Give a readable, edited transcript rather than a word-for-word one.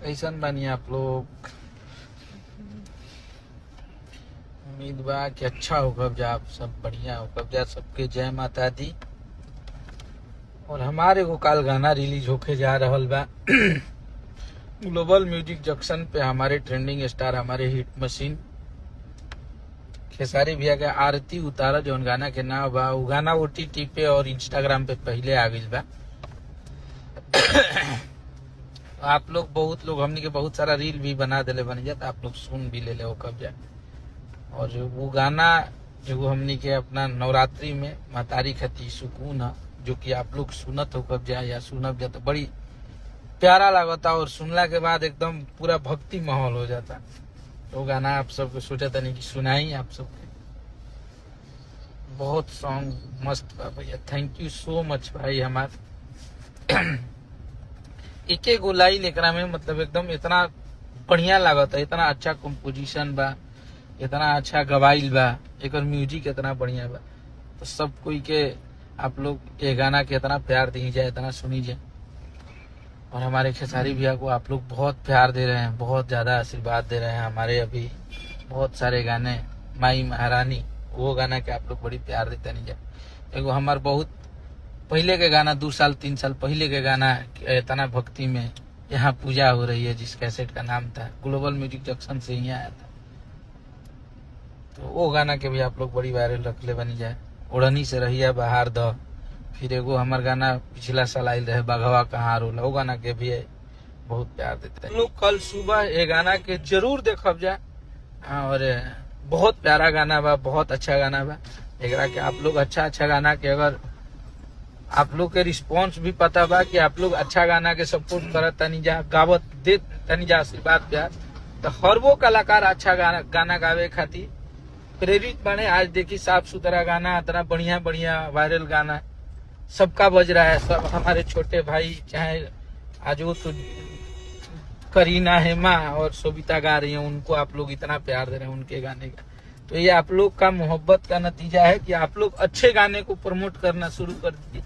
कैसन बानी आप लोग? उम्मीद बा कि अच्छा होगा जा, आप सब बढ़िया होगा जा। सबके जय माता दी। और हमारे को काल गाना रिलीज होके जा रहल बा ग्लोबल म्यूजिक जंक्शन पे। हमारे ट्रेंडिंग स्टार, हमारे हिट मशीन खेसारी भैया के आरती उतारा जौन गाना के नाम बा, उ गाना OTT पे और इंस्टाग्राम पे पहले आ गइल बा। आप लोग, बहुत लोग हमनी के बहुत सारा रील भी बना देले बन जाता, आप लोग सुन भी ले हो कब जा। और जो वो गाना जो हमनी के अपना नवरात्रि में महतारी खती सुकून है, जो कि आप लोग सुनत हो कब जा या सुनब जा तो बड़ी प्यारा लगता। और सुनला के बाद एकदम पूरा भक्ति माहौल हो जाता। तो गाना आप सबको सोचा था नहीं कि सुनाई आप सबके। बहुत सॉन्ग मस्त बा भैया, थैंक यू सो मच भाई। हमार एक एक गोलाई लेकरा में मतलब एकदम इतना बढ़िया लागत है, इतना अच्छा कंपोजिशन बा, इतना अच्छा गवाइल बा, एक म्यूजिक इतना बढ़िया बा। तो सब कोई के आप लोग ये गाना के इतना प्यार दी जाए, इतना सुनी जाए। और हमारे खेसारी भैया को आप लोग बहुत प्यार दे रहे हैं, बहुत ज्यादा आशीर्वाद दे रहे हैं। हमारे अभी बहुत सारे गाने, माई महारानी, वो गाना के आप लोग बड़ी प्यार देते नहीं जाए। एगो हमार बहुत पहले के गाना, 2 साल 3 साल पहले के गाना, इतना भक्ति में यहाँ पूजा हो रही है, जिस कैसेट का नाम था ग्लोबल म्यूजिक जंक्शन से ही आया था। तो वो गाना के भी आप लोग बड़ी वायरल रख ले बनी जाए। ओढ़नी से रहिया बाहर द। फिर एगो हमार गाना पिछला साल आयल रहे, बाघवा कहाँ रोला, वो गाना के भी बहुत प्यार देते हैं लोग। कल सुबह ये गाना के जरूर देखब जा। और बहुत प्यारा गाना बा, बहुत अच्छा गाना बा। एकरा के आप लोग अच्छा गाना के, अगर आप लोग के रिस्पांस भी पता बा कि आप लोग अच्छा गाना के सपोर्ट करत तनी जा, गावत दे तनी जा आशीर्वाद प्यार, तो हर वो कलाकार अच्छा गाना गावे खातिर प्रेरित बने। आज देखी साफ सुथरा गाना, इतना बढ़िया बढ़िया वायरल गाना सबका बज रहा है। सब हमारे छोटे भाई, चाहे आज वो तो करीना, हेमा और सोबिता गा रही हैं, उनको आप लोग इतना प्यार दे रहे हैं उनके गाने का। तो ये आप लोग का मोहब्बत का नतीजा है कि आप लोग अच्छे गाने को प्रमोट करना शुरू कर दीजिए।